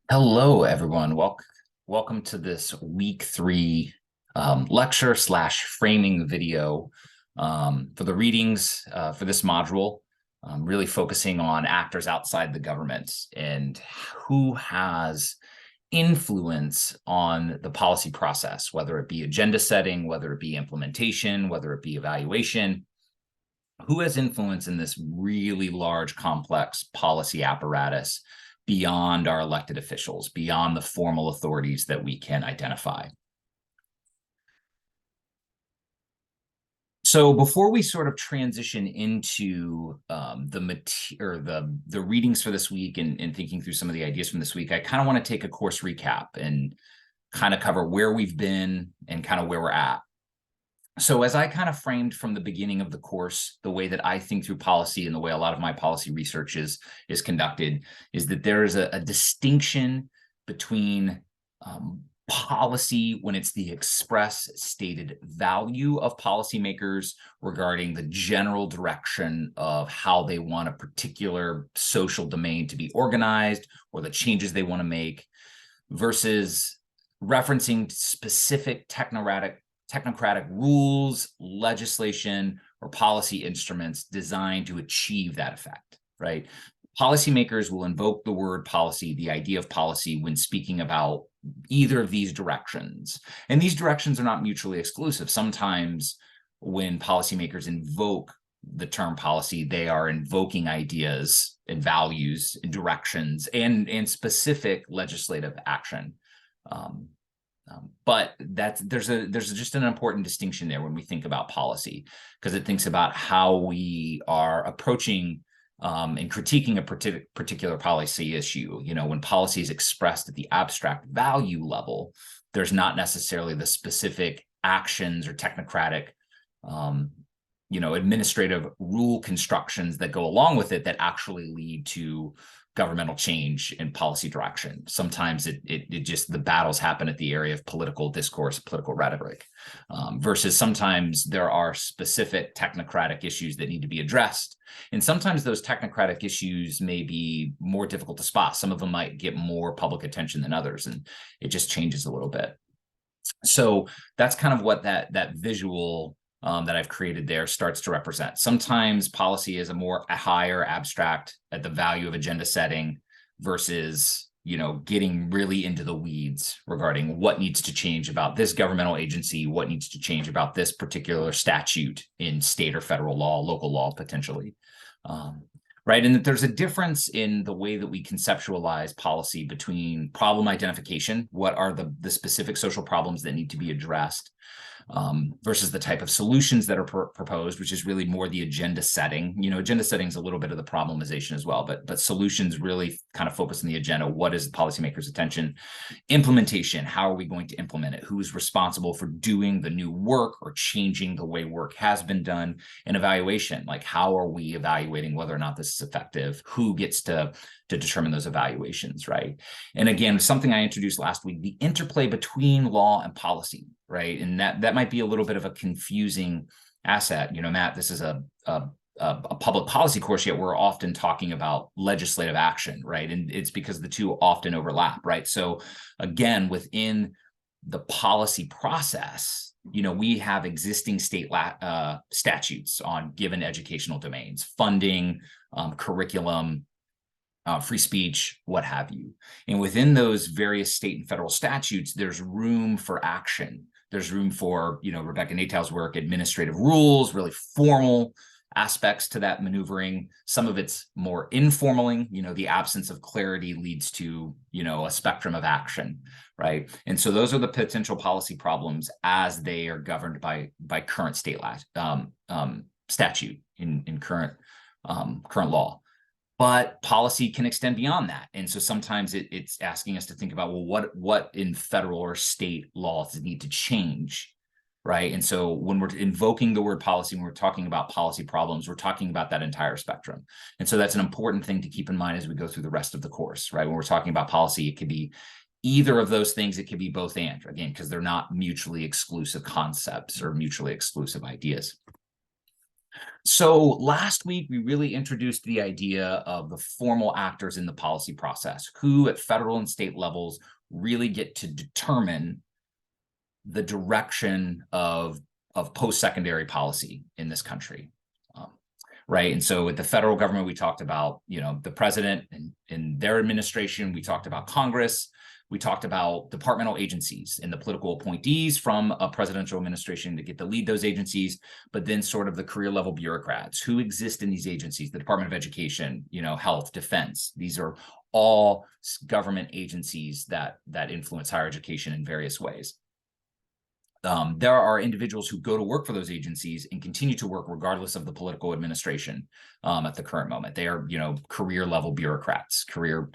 Hello, everyone. Welcome to this week three lecture slash framing video for the readings for this module, really focusing on actors outside the government and who has influence on the policy process, whether it be agenda setting, whether it be implementation, whether it be evaluation. Who has influence in this really large, complex policy apparatus beyond our elected officials, beyond the formal authorities that we can identify? So before we sort of transition into the readings for this week and thinking through some of the ideas from this week, I kind of want to take a course recap and kind of cover where we've been and kind of where we're at. So as I kind of framed from the beginning of the course, the way that I think through policy and the way a lot of my policy research is conducted is that there is a distinction between policy when it's the express stated value of policymakers regarding the general direction of how they want a particular social domain to be organized or the changes they want to make, versus referencing specific technocratic rules, legislation, or policy instruments designed to achieve that effect, right? Policymakers will invoke the word policy, the idea of policy, when speaking about either of these directions. And these directions are not mutually exclusive. Sometimes when policymakers invoke the term policy, they are invoking ideas and values and directions and specific legislative action. But there's just an important distinction there when we think about policy, because it thinks about how we are approaching and critiquing a particular policy issue. You know, when policy is expressed at the abstract value level, there's not necessarily the specific actions or technocratic, administrative rule constructions that go along with it that actually lead to governmental change and policy direction. Sometimes it just, the battles happen at the area of political discourse, political rhetoric, versus sometimes there are specific technocratic issues that need to be addressed. And sometimes those technocratic issues may be more difficult to spot. Some of them might get more public attention than others, and it just changes a little bit. So that's kind of what that visual that I've created there starts to represent. Sometimes policy is a higher abstract at the value of agenda setting versus, getting really into the weeds regarding what needs to change about this governmental agency, what needs to change about this particular statute in state or federal law, local law, potentially. Right. And that there's a difference in the way that we conceptualize policy between problem identification, what are the specific social problems that need to be addressed, versus the type of solutions that are proposed, which is really more the agenda setting. Agenda setting is a little bit of the problemization as well, but solutions really kind of focus on the agenda. What is the policymaker's attention? Implementation, how are we going to implement it? Who's responsible for doing the new work or changing the way work has been done? And evaluation, like how are we evaluating whether or not this is effective? Who gets to determine those evaluations, right? And again, something I introduced last week, the interplay between law and policy, right? And that might be a little bit of a confusing asset. Matt, this is a public policy course, yet we're often talking about legislative action, right? And it's because the two often overlap, right? So again, within the policy process, we have existing state statutes on given educational domains, funding, curriculum, free speech, what have you. And within those various state and federal statutes, there's room for action. There's room for, Rebecca Natow's work, administrative rules, really formal aspects to that maneuvering. Some of it's more informal, the absence of clarity leads to, a spectrum of action, right? And so those are the potential policy problems as they are governed by current state statute in current law. But policy can extend beyond that. And so sometimes it's asking us to think about, well, what in federal or state laws need to change, right? And so when we're invoking the word policy, when we're talking about policy problems, we're talking about that entire spectrum. And so that's an important thing to keep in mind as we go through the rest of the course, right? When we're talking about policy, it could be either of those things. It could be both and, again, because they're not mutually exclusive concepts or mutually exclusive ideas. So last week, we really introduced the idea of the formal actors in the policy process, who at federal and state levels really get to determine the direction of post-secondary policy in this country. Right. And so with the federal government, we talked about, the president and their administration. We talked about Congress. We talked about departmental agencies and the political appointees from a presidential administration to get to lead those agencies, but then sort of the career level bureaucrats who exist in these agencies, the Department of Education, health, defense. These are all government agencies that influence higher education in various ways. There are individuals who go to work for those agencies and continue to work regardless of the political administration at the current moment. They are, career level bureaucrats, career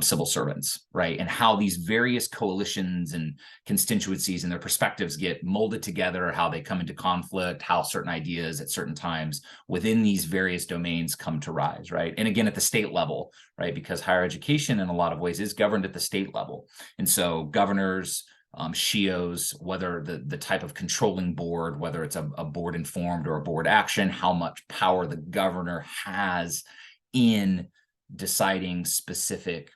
civil servants, right? And how these various coalitions and constituencies and their perspectives get molded together, how they come into conflict, how certain ideas at certain times within these various domains come to rise, right? And again, at the state level, right? Because higher education in a lot of ways is governed at the state level. And so governors, SHIOs, whether the type of controlling board, whether it's a board informed or a board action, how much power the governor has in deciding specific,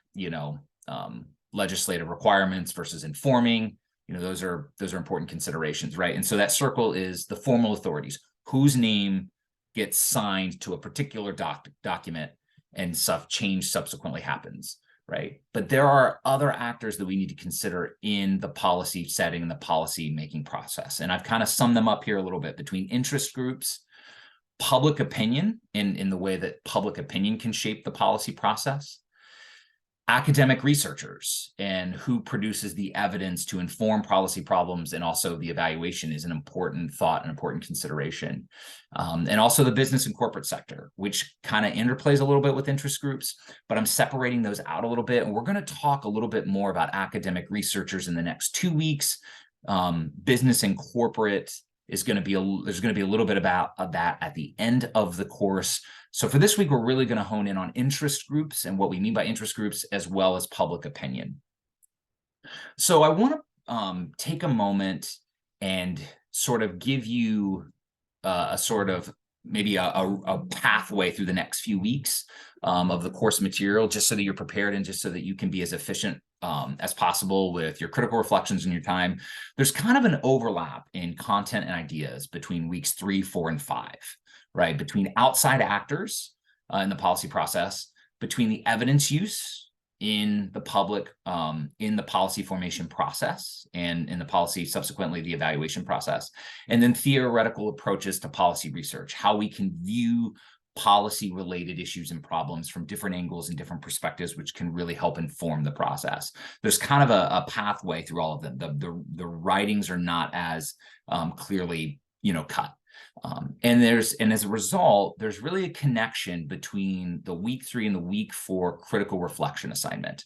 legislative requirements versus informing, those are important considerations, right? And so that circle is the formal authorities, whose name gets signed to a particular document and change subsequently happens. Right. But there are other actors that we need to consider in the policy setting and the policy making process. And I've kind of summed them up here a little bit between interest groups, public opinion in the way that public opinion can shape the policy process, academic researchers and who produces the evidence to inform policy problems, and also the evaluation is an important thought and important consideration. And also the business and corporate sector, which kind of interplays a little bit with interest groups, but I'm separating those out a little bit. And we're going to talk a little bit more about academic researchers in the next 2 weeks. Business and corporate is going to be there's going to be a little bit about that at the end of the course. So for this week, we're really going to hone in on interest groups and what we mean by interest groups, as well as public opinion. So I want to take a moment and sort of give you a sort of maybe a pathway through the next few weeks of the course material, just so that you're prepared and just so that you can be as efficient as possible with your critical reflections and your time. There's kind of an overlap in content and ideas between weeks 3, 4, and 5, right? Between outside actors in the policy process, between the evidence use in the public, in the policy formation process, and in the policy, subsequently the evaluation process, and then theoretical approaches to policy research, how we can view policy related issues and problems from different angles and different perspectives, which can really help inform the process. There's kind of a pathway through all of them. The writings are not as clearly, cut. And as a result, there's really a connection between the week 3 and the week 4 critical reflection assignment.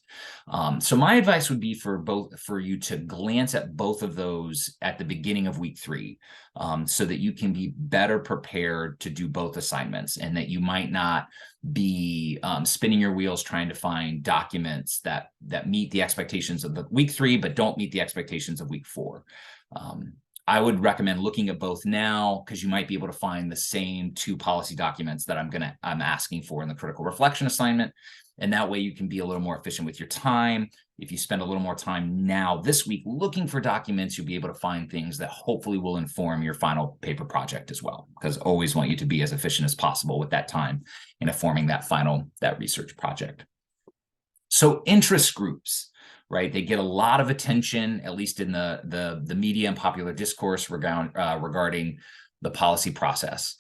So my advice would be for you to glance at both of those at the beginning of week 3, so that you can be better prepared to do both assignments, and that you might not be spinning your wheels trying to find documents that meet the expectations of the week 3, but don't meet the expectations of week 4. I would recommend looking at both now, because you might be able to find the same 2 policy documents that I'm asking for in the critical reflection assignment. And that way you can be a little more efficient with your time. If you spend a little more time now this week looking for documents, you'll be able to find things that hopefully will inform your final paper project as well, because I always want you to be as efficient as possible with that time in informing that research project. So interest groups, right? They get a lot of attention, at least in the media and popular discourse regarding the policy process.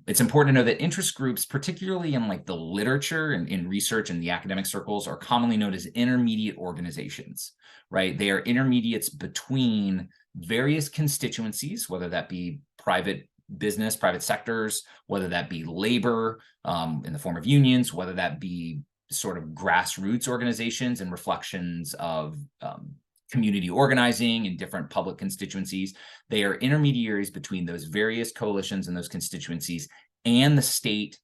It's important to know that interest groups, particularly in like the literature and in research and the academic circles, are commonly known as intermediate organizations, right? They are intermediates between various constituencies, whether that be private business, private sectors, whether that be labor in the form of unions, whether that be sort of grassroots organizations and reflections of community organizing in different public constituencies. They are intermediaries between those various coalitions and those constituencies and the state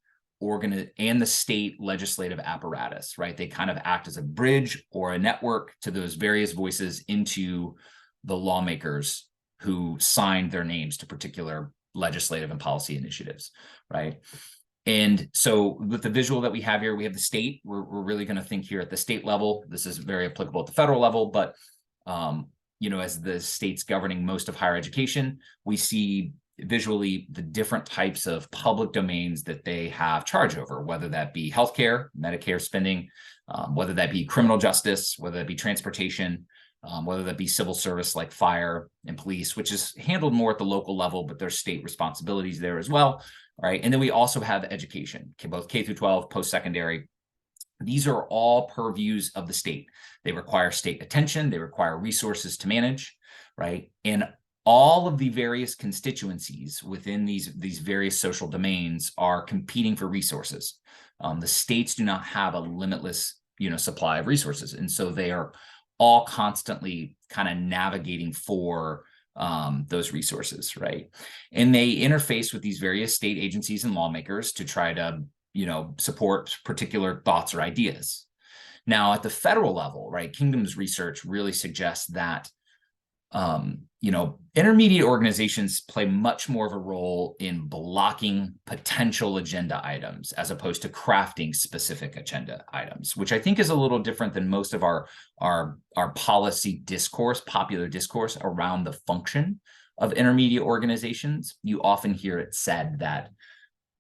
legislative apparatus, right? They kind of act as a bridge or a network to those various voices into the lawmakers who signed their names to particular legislative and policy initiatives, right? And so with the visual that we have here, we have the state. We're really going to think here at the state level. This is very applicable at the federal level, but as the states governing most of higher education, we see visually the different types of public domains that they have charge over, whether that be healthcare, Medicare spending, whether that be criminal justice, whether that be transportation, whether that be civil service like fire and police, which is handled more at the local level, but there's state responsibilities there as well. Right. And then we also have education, both K through 12, post-secondary. These are all purviews of the state. They require state attention. They require resources to manage. Right. And all of the various constituencies within these various social domains are competing for resources. The states do not have a limitless, supply of resources. And so they are all constantly kind of navigating for those resources, right? And they interface with these various state agencies and lawmakers to try to, support particular thoughts or ideas. Now, at the federal level, right, Kingdom's research really suggests that, intermediate organizations play much more of a role in blocking potential agenda items as opposed to crafting specific agenda items, which I think is a little different than most of our policy discourse, popular discourse around the function of intermediate organizations. You often hear it said that,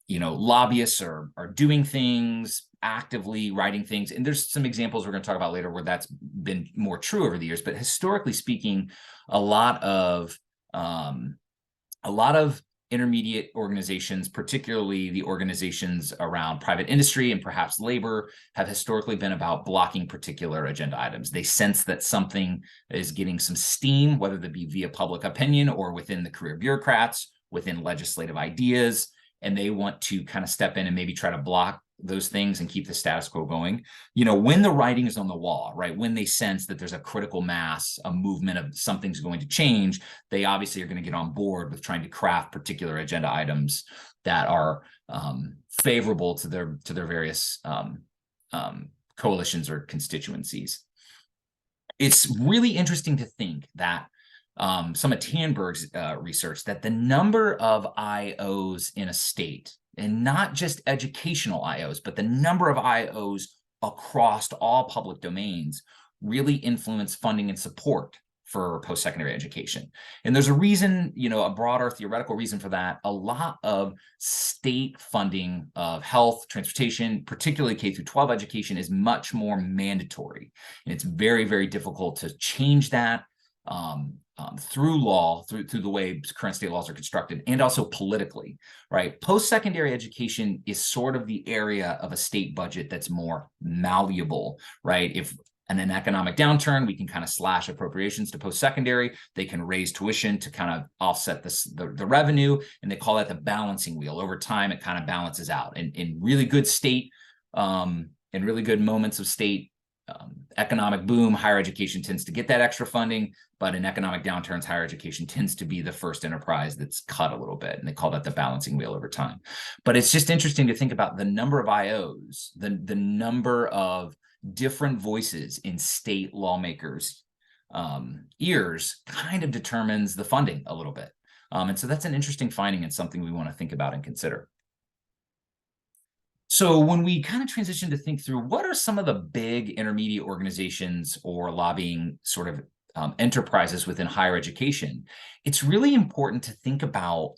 lobbyists are doing things, actively writing things. And there's some examples we're going to talk about later where that's been more true over the years. But historically speaking, a lot of intermediate organizations, particularly the organizations around private industry and perhaps labor, have historically been about blocking particular agenda items. They sense that something is getting some steam, whether that be via public opinion or within the career bureaucrats, within legislative ideas, and they want to kind of step in and maybe try to block those things and keep the status quo going. When the writing is on the wall, right? When they sense that there's a critical mass, a movement of something's going to change, they obviously are going to get on board with trying to craft particular agenda items that are favorable to their various coalitions or constituencies. It's really interesting to think that some of Tanberg's research, that the number of IOs in a state, and not just educational IOs, but the number of IOs across all public domains, really influence funding and support for post-secondary education. And there's a reason, a broader theoretical reason for that. A lot of state funding of health, transportation, particularly K through 12 education, is much more mandatory. And it's very, very difficult to change that through law, through the way current state laws are constructed, and also politically, right? Post-secondary education is sort of the area of a state budget that's more malleable, right? If in an economic downturn, we can kind of slash appropriations to post-secondary. They can raise tuition to kind of offset the revenue, and they call that the balancing wheel. Over time, it kind of balances out. And in really good state, in really good moments of state economic boom, higher education tends to get that extra funding, but in economic downturns, higher education tends to be the first enterprise that's cut a little bit, and they call that the balancing wheel over time. But it's just interesting to think about the number of IOs, the number of different voices in state lawmakers' ears kind of determines the funding a little bit. And so that's an interesting finding and something we want to think about and consider. So when we kind of transition to think through what are some of the big intermediate organizations or lobbying sort of enterprises within higher education, it's really important to think about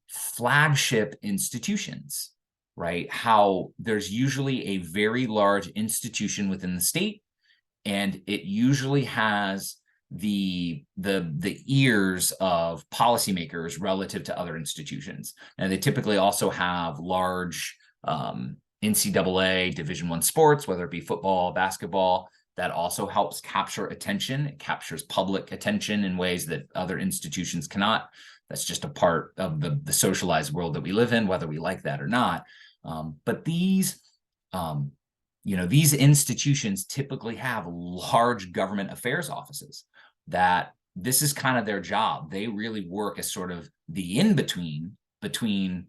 flagship institutions, right? How there's usually a very large institution within the state, and it usually has the ears of policymakers relative to other institutions. And they typically also have large NCAA Division I sports, whether it be football, basketball, that also helps capture attention. It captures public attention in ways that other institutions cannot. That's just a part of the socialized world that we live in, whether we like that or not. But these institutions typically have large government affairs offices that this is kind of their job. They really work as sort of the in-between between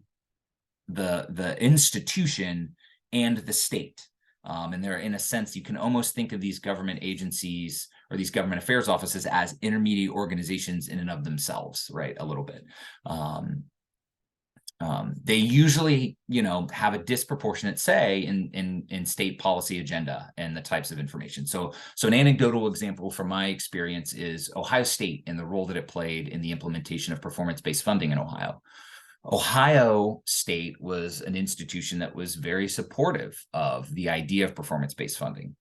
the institution and the state. And they're, in a sense, you can almost think of these government agencies or these government affairs offices as intermediate organizations in and of themselves, right? A little bit. They usually, have a disproportionate say in state policy agenda and the types of information. So an anecdotal example from my experience is Ohio State and the role that it played in the implementation of performance-based funding in Ohio. Ohio State was an institution that was very supportive of the idea of performance-based funding.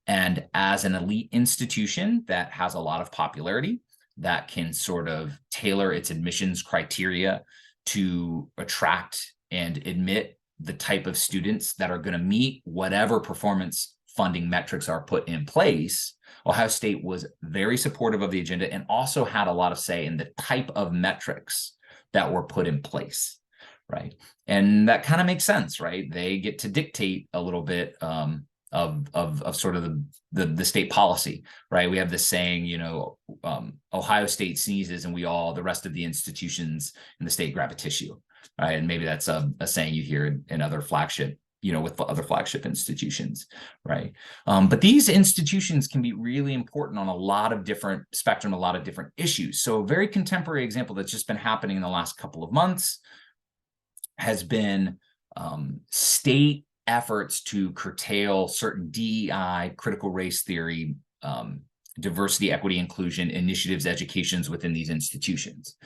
And as an elite institution that has a lot of popularity, that can sort of tailor its admissions criteria to attract and admit the type of students that are going to meet whatever performance funding metrics are put in place, Ohio State was very supportive of the agenda and also had a lot of say in the type of metrics that were put in place, right? And that kind of makes sense, right? They get to dictate a little bit of sort of the state policy, right? We have this saying, Ohio State sneezes and the rest of the institutions in the state grab a tissue, right? And maybe that's a saying you hear in other flagship, with other flagship institutions, right? But these institutions can be really important on a lot of different spectrum, a lot of different issues. So a very contemporary example that's just been happening in the last couple of months has been state efforts to curtail certain DEI, critical race theory, diversity, equity, inclusion initiatives, educations within these institutions.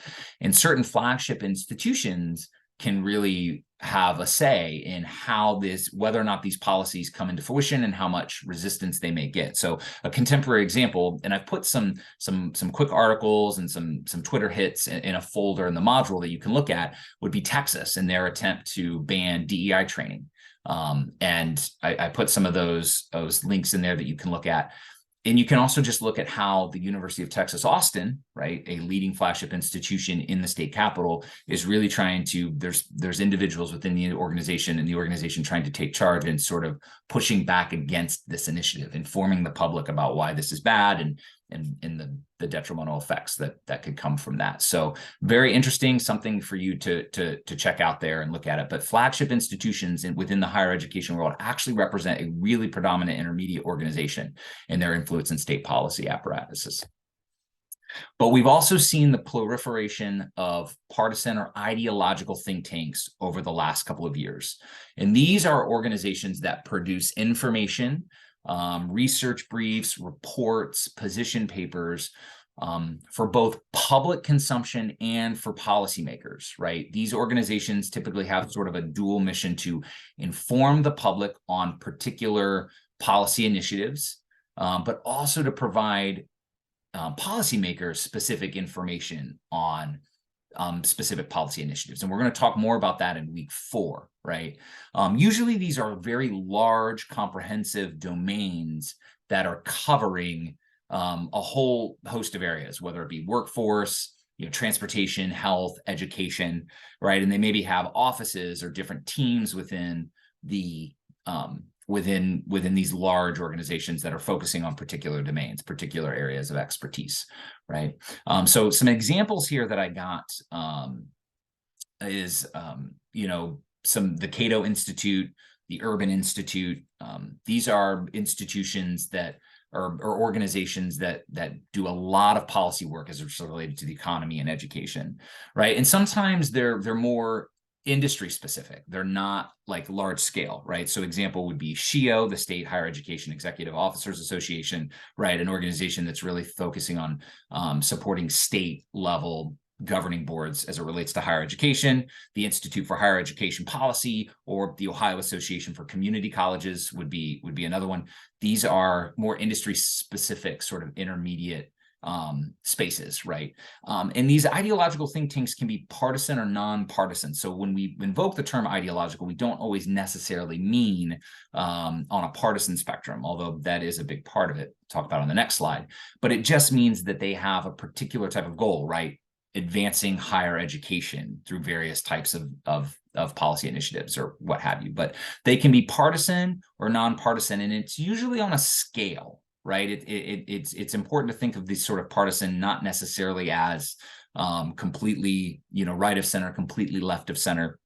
And certain flagship institutions can really have a say in whether or not these policies come into fruition and how much resistance they may get. So a contemporary example, and I've put some quick articles and some Twitter hits in a folder in the module that you can look at, would be Texas and their attempt to ban DEI training. And I put some of those links in there that you can look at. And you can also just look at how the University of Texas Austin, right, a leading flagship institution in the state capital, is really trying to, there's individuals within the organization and the organization trying to take charge and sort of pushing back against this initiative, informing the public about why this is bad and the detrimental effects that could come from that. So very interesting, something for you to check out there and look at it. But flagship institutions within the higher education world actually represent a really predominant intermediate organization in their influence in state policy apparatuses. But we've also seen the proliferation of partisan or ideological think tanks over the last couple of years. And these are organizations that produce information, research briefs, reports, position papers for both public consumption and for policymakers, right? These organizations typically have sort of a dual mission to inform the public on particular policy initiatives, but also to provide policymakers specific information on specific policy initiatives. And we're going to talk more about that in week 4, right? Usually these are very large, comprehensive domains that are covering a whole host of areas, whether it be workforce, transportation, health, education, right? And they maybe have offices or different teams within the within these large organizations that are focusing on particular domains, particular areas of expertise, right? So some examples here that I got is, the Cato Institute, the Urban Institute. These are institutions that or organizations that do a lot of policy work as it's related to the economy and education, right? And sometimes they're more industry specific. They're not like large scale, right? So example would be SHEO, the State Higher Education Executive Officers Association, right? An organization that's really focusing on supporting state level governing boards as it relates to higher education. The Institute for Higher Education Policy, or the Ohio Association for Community Colleges would be another one. These are more industry specific sort of intermediate spaces, right? And these ideological think tanks can be partisan or nonpartisan. So when we invoke the term ideological, we don't always necessarily mean on a partisan spectrum, although that is a big part of it, talk about on the next slide. But it just means that they have a particular type of goal, right? Advancing higher education through various types of policy initiatives or what have you. But they can be partisan or nonpartisan, and it's usually on a scale, right? It's important to think of these sort of partisan not necessarily as completely, right of center, completely left of center.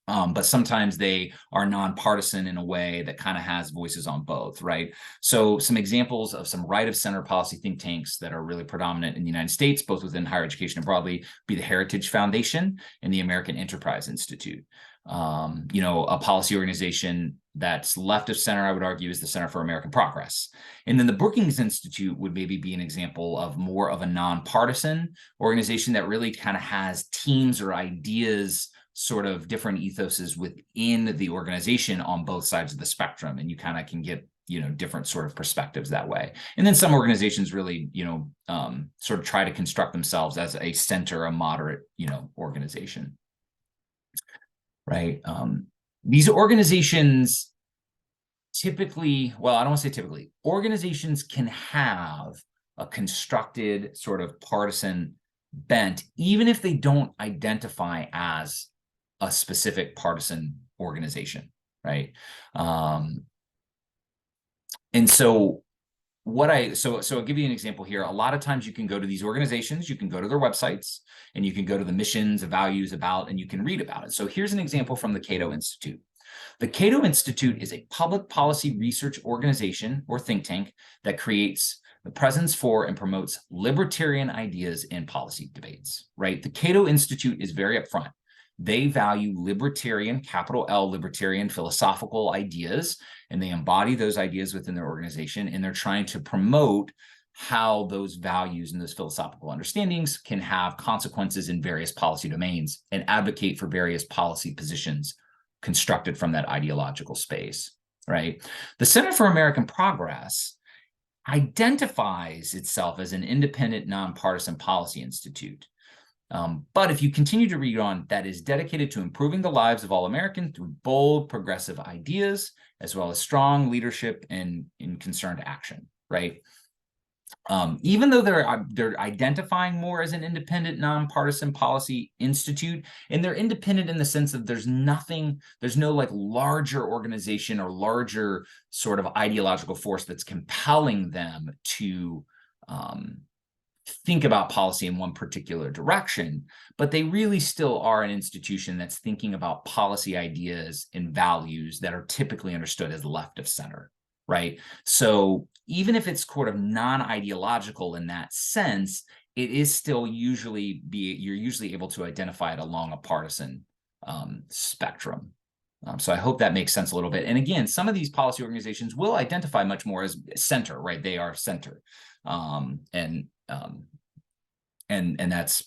But sometimes they are nonpartisan in a way that kind of has voices on both, right? So some examples of some right of center policy think tanks that are really predominant in the United States, both within higher education and broadly, be the Heritage Foundation and the American Enterprise Institute. A policy organization that's left of center, I would argue, is the Center for American Progress. And then the Brookings Institute would maybe be an example of more of a nonpartisan organization that really kind of has teams or ideas, sort of different ethoses within the organization on both sides of the spectrum. And you kind of can get, different sort of perspectives that way. And then some organizations really, sort of try to construct themselves as a center, a moderate, organization. Right. These organizations typically, well, I don't want to say typically, organizations can have a constructed sort of partisan bent, even if they don't identify as a specific partisan organization, right? And so I'll give you an example here. A lot of times you can go to these organizations, you can go to their websites, and you can go to the missions, the values about, and you can read about it. So here's an example from the Cato Institute. The Cato Institute is a public policy research organization or think tank that creates the presence for and promotes libertarian ideas in policy debates, right? The Cato Institute is very upfront. They value libertarian, capital L, libertarian philosophical ideas, and they embody those ideas within their organization, and they're trying to promote how those values and those philosophical understandings can have consequences in various policy domains and advocate for various policy positions constructed from that ideological space, right? The Center for American Progress identifies itself as an independent, nonpartisan policy institute. But if you continue to read on, that is dedicated to improving the lives of all Americans through bold, progressive ideas, as well as strong leadership and in concerned action, right? Even though they're identifying more as an independent, nonpartisan policy institute, and they're independent in the sense that there's no like larger organization or larger sort of ideological force that's compelling them to think about policy in one particular direction, but they really still are an institution that's thinking about policy ideas and values that are typically understood as left of center, right? So even if it's sort of non-ideological in that sense, it is still you're usually able to identify it along a partisan spectrum. So I hope that makes sense a little bit. And again, some of these policy organizations will identify much more as center, right? They are center. And that's,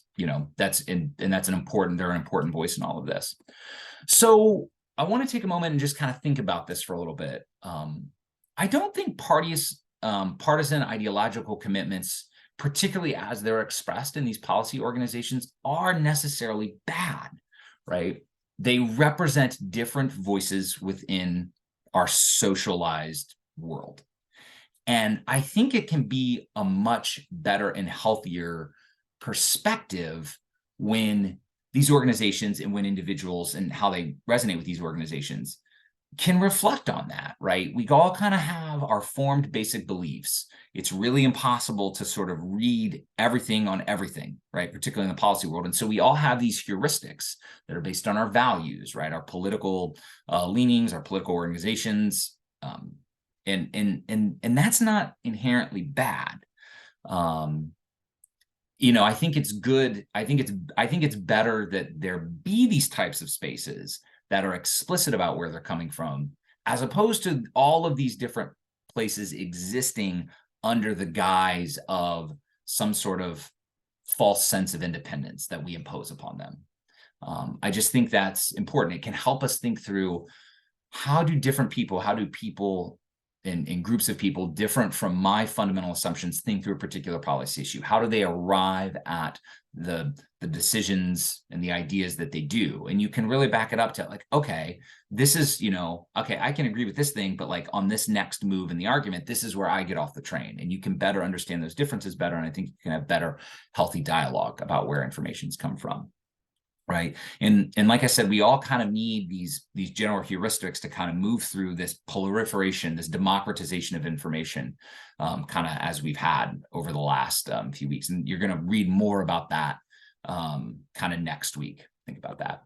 that's an important, they're an important voice in all of this. So I want to take a moment and just kind of think about this for a little bit. I don't think partisan ideological commitments, particularly as they're expressed in these policy organizations, are necessarily bad, right? They represent different voices within our socialized world. And I think it can be a much better and healthier perspective when these organizations and when individuals and how they resonate with these organizations can reflect on that, right? We all kind of have our formed basic beliefs. It's really impossible to sort of read everything on everything, right? Particularly in the policy world. And so we all have these heuristics that are based on our values, right? Our political leanings, our political organizations, and that's not inherently bad. I think it's good. I think it's better that there be these types of spaces that are explicit about where they're coming from, as opposed to all of these different places existing under the guise of some sort of false sense of independence that we impose upon them. I just think that's important. It can help us think through how do people and groups of people different from my fundamental assumptions think through a particular policy issue? How do they arrive at the decisions and the ideas that they do? And you can really back it up to like, okay, this is, okay, I can agree with this thing, but like on this next move in the argument, this is where I get off the train. And you can better understand those differences better. And I think you can have better, healthy dialogue about where information's come from. Right. And like I said, we all kind of need these general heuristics to kind of move through this proliferation, this democratization of information, kind of as we've had over the last few weeks. And you're going to read more about that kind of next week. Think about that.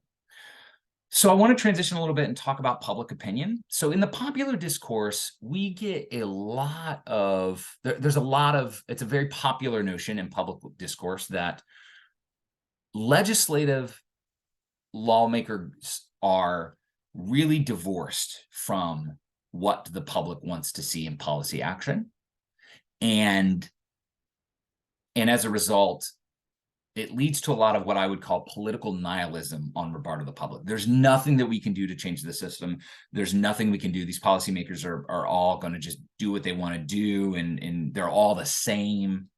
So I want to transition a little bit and talk about public opinion. So in the popular discourse, we get a lot of, there's a lot of, it's a very popular notion in public discourse that legislative lawmakers are really divorced from what the public wants to see in policy action. And as a result, it leads to a lot of what I would call political nihilism on the part of the public. There's nothing that we can do to change the system. There's nothing we can do. These policymakers are all going to just do what they want to do, and they're all the same.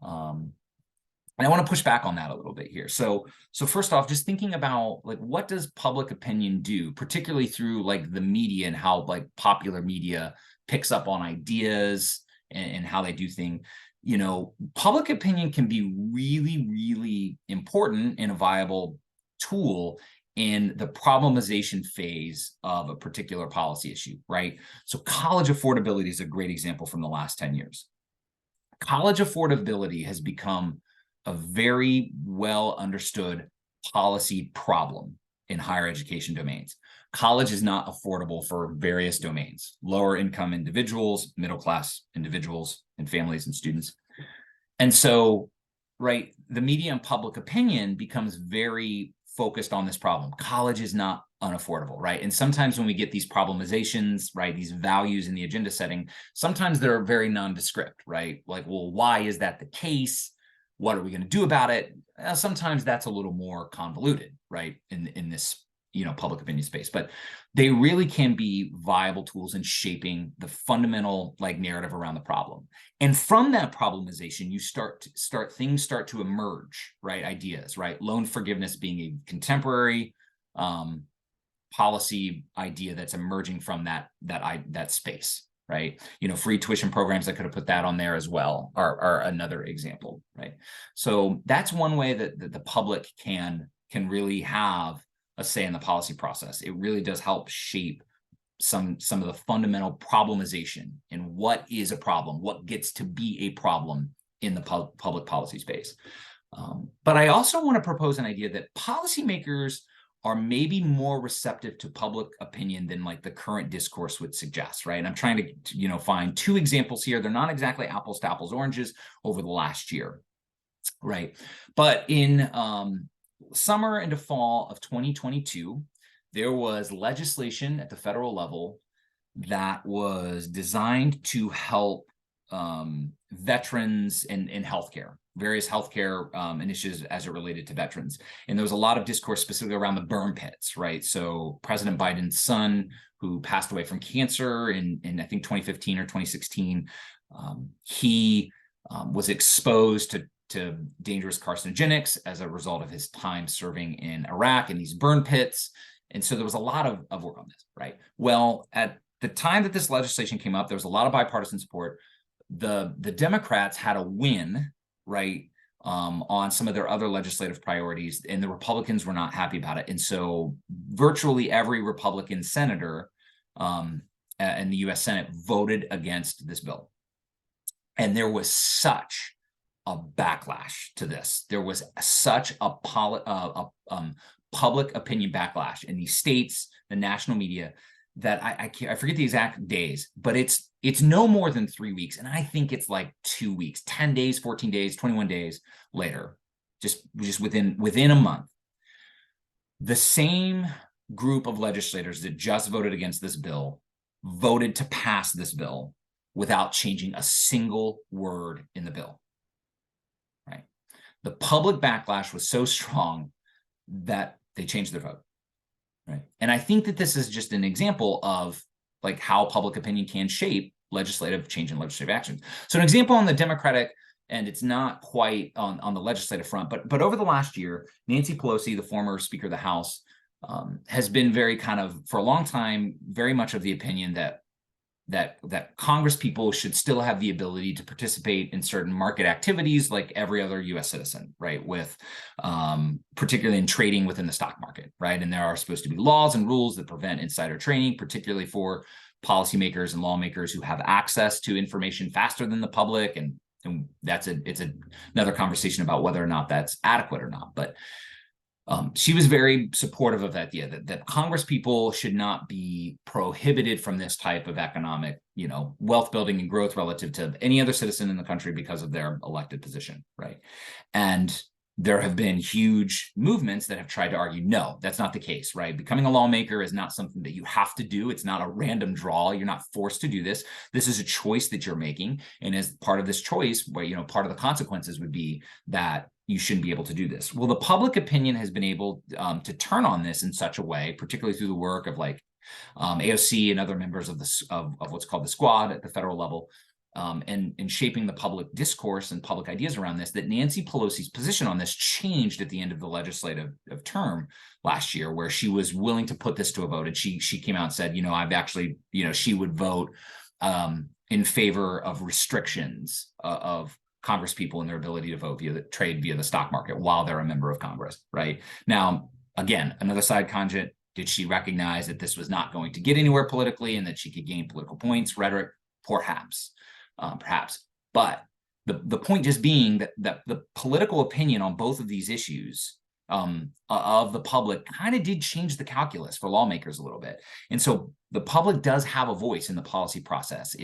And I want to push back on that a little bit here. So first off, just thinking about like, what does public opinion do, particularly through like the media and how like popular media picks up on ideas and how they do things. You know, public opinion can be really, really important and a viable tool in the problematization phase of a particular policy issue, right? So college affordability is a great example from the last 10 years. College affordability has become a very well understood policy problem in higher education domains. College is not affordable for various domains: lower income individuals, middle class individuals, and families and students. And so, right, the media and public opinion becomes very focused on this problem. College is not unaffordable, right? And sometimes when we get these problemizations, right, these values in the agenda setting, sometimes they're very nondescript, right? Like, well, why is that the case? What are we going to do about it? Sometimes that's a little more convoluted, right, in this, you know, public opinion space, but they really can be viable tools in shaping the fundamental like narrative around the problem. And from that problematization, you things start to emerge, right? Ideas, right? Loan forgiveness being a contemporary policy idea that's emerging from that space, right? You know, free tuition programs, I could have put that on there as well, are another example, right? So that's one way that the public can really have a say in the policy process. It really does help shape some of the fundamental problematization and what is a problem, what gets to be a problem in the public policy space. But I also want to propose an idea that policymakers are maybe more receptive to public opinion than like the current discourse would suggest, right? And I'm trying to, you know, find two examples here. They're not exactly apples to apples oranges over the last year, right? But in summer into fall of 2022, there was legislation at the federal level that was designed to help veterans in healthcare, various healthcare initiatives as it related to veterans. And there was a lot of discourse specifically around the burn pits, right? So President Biden's son, who passed away from cancer in I think 2015 or 2016, he was exposed to dangerous carcinogenics as a result of his time serving in Iraq in these burn pits. And so there was a lot of work on this, right? Well, at the time that this legislation came up, there was a lot of bipartisan support. The Democrats had a win, right, on some of their other legislative priorities, and the Republicans were not happy about it. And so virtually every Republican senator in the U.S. Senate voted against this bill. And there was such a backlash to this. There was such a public opinion backlash in these states, the national media, that I forget the exact days, but it's no more than 3 weeks. And I think it's like 2 weeks, 10 days, 14 days, 21 days later, just within a month, the same group of legislators that just voted against this bill voted to pass this bill without changing a single word in the bill. Right. The public backlash was so strong that they changed their vote. Right. And I think that this is just an example of like how public opinion can shape legislative change and legislative action. So an example on the Democratic, and it's not quite on the legislative front, but over the last year, Nancy Pelosi, the former Speaker of the House, has been very kind of, for a long time, very much of the opinion that Congress people should still have the ability to participate in certain market activities like every other U.S. citizen, right? With particularly in trading within the stock market, right? And there are supposed to be laws and rules that prevent insider trading, particularly for policymakers and lawmakers who have access to information faster than the public. And it's another conversation about whether or not that's adequate or not. But She was very supportive of that idea that Congress people should not be prohibited from this type of economic, wealth building and growth relative to any other citizen in the country because of their elected position, right? And there have been huge movements that have tried to argue, no, that's not the case, right? Becoming a lawmaker is not something that you have to do. It's not a random draw. You're not forced to do this. This is a choice that you're making. And as part of this choice, part of the consequences would be that you shouldn't be able to do this. Well, the public opinion has been able to turn on this in such a way, particularly through the work of AOC and other members of what's called the Squad at the federal level, and shaping the public discourse and public ideas around this, that Nancy Pelosi's position on this changed at the end of the legislative term last year, where she was willing to put this to a vote. And she came out and said, I've actually, she would vote in favor of restrictions of Congress people and their ability to vote trade via the stock market while they're a member of Congress, right? Now, again, another side tangent, did she recognize that this was not going to get anywhere politically and that she could gain political points, rhetoric? Perhaps. But the point just being that the political opinion on both of these issues of the public kind of did change the calculus for lawmakers a little bit. And so the public does have a voice in the policy process.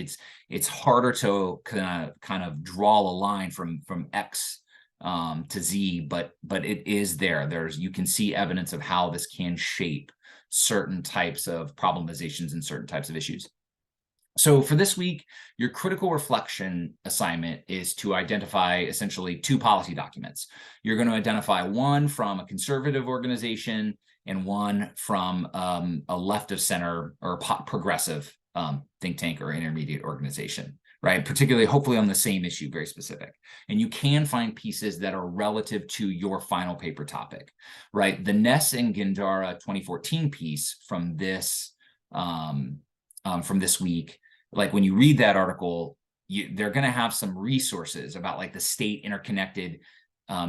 It's harder to kind of draw a line from X to Z, but it is there. You can see evidence of how this can shape certain types of problemizations and certain types of issues. So for this week, your critical reflection assignment is to identify essentially 2 policy documents. You're going to identify one from a conservative organization and one from a left of center or progressive think tank or intermediate organization, right? Particularly, hopefully on the same issue, very specific. And you can find pieces that are relative to your final paper topic, right? The Ness and Gandara 2014 piece from this week, like when you read that article, they're going to have some resources about the state interconnected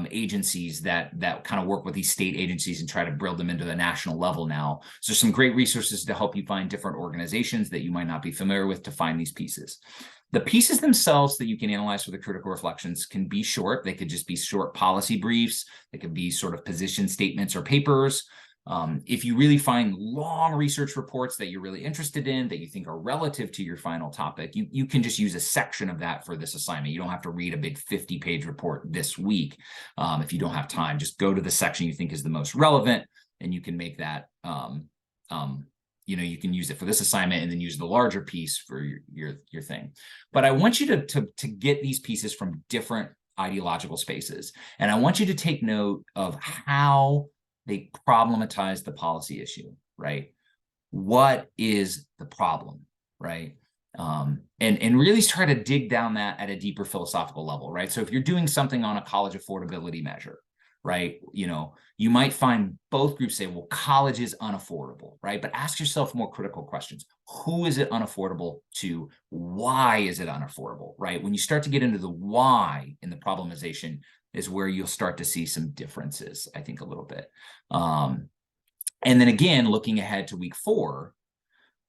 agencies that kind of work with these state agencies and try to build them into the national level now. So some great resources to help you find different organizations that you might not be familiar with to find these pieces. The pieces themselves that you can analyze for the critical reflections can be short. They could just be short policy briefs. They could be sort of position statements or papers. If you really find long research reports that you're really interested in, that you think are relative to your final topic, you can just use a section of that for this assignment. You don't have to read a big 50-page report this week. If you don't have time, just go to the section you think is the most relevant, and you can make that, you can use it for this assignment and then use the larger piece for your thing. But I want you to get these pieces from different ideological spaces. And I want you to take note of how they problematize the policy issue, right? What is the problem, right? And really try to dig down that at a deeper philosophical level, right? So if you're doing something on a college affordability measure, right, you might find both groups say, well, college is unaffordable, right? But ask yourself more critical questions. Who is it unaffordable to? Why is it unaffordable, right? When you start to get into the why in the problematization, is where you'll start to see some differences, I think, a little bit. And then again, looking ahead to week 4,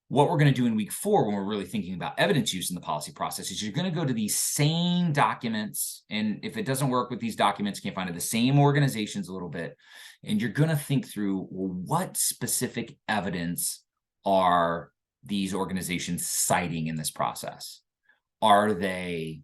what we're going to do in week 4 when we're really thinking about evidence use in the policy process is you're going to go to these same documents. And if it doesn't work with these documents, you can find it the same organizations a little bit. And you're going to think through, well, what specific evidence are these organizations citing in this process? Are they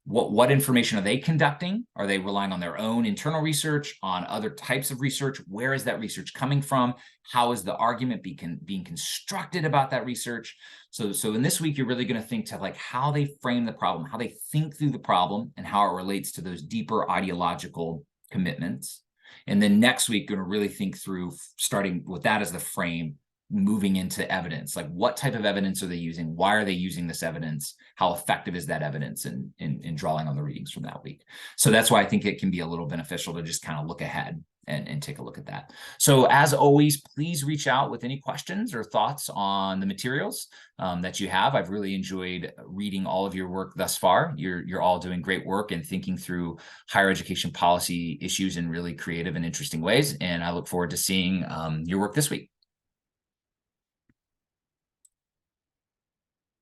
what information are they conducting? Are they relying on their own internal research, on other types of research? Where is that research coming from? How is the argument being constructed about that research? So in this week, you're really going to think to how they frame the problem, how they think through the problem, and how it relates to those deeper ideological commitments. And then next week, going to really think through, starting with that as the frame, moving into evidence, what type of evidence are they using? Why are they using this evidence? How effective is that evidence in drawing on the readings from that week? So that's why I think it can be a little beneficial to just kind of look ahead and take a look at that. So as always, please reach out with any questions or thoughts on the materials that you have. I've really enjoyed reading all of your work thus far. You're all doing great work and thinking through higher education policy issues in really creative and interesting ways. And I look forward to seeing your work this week.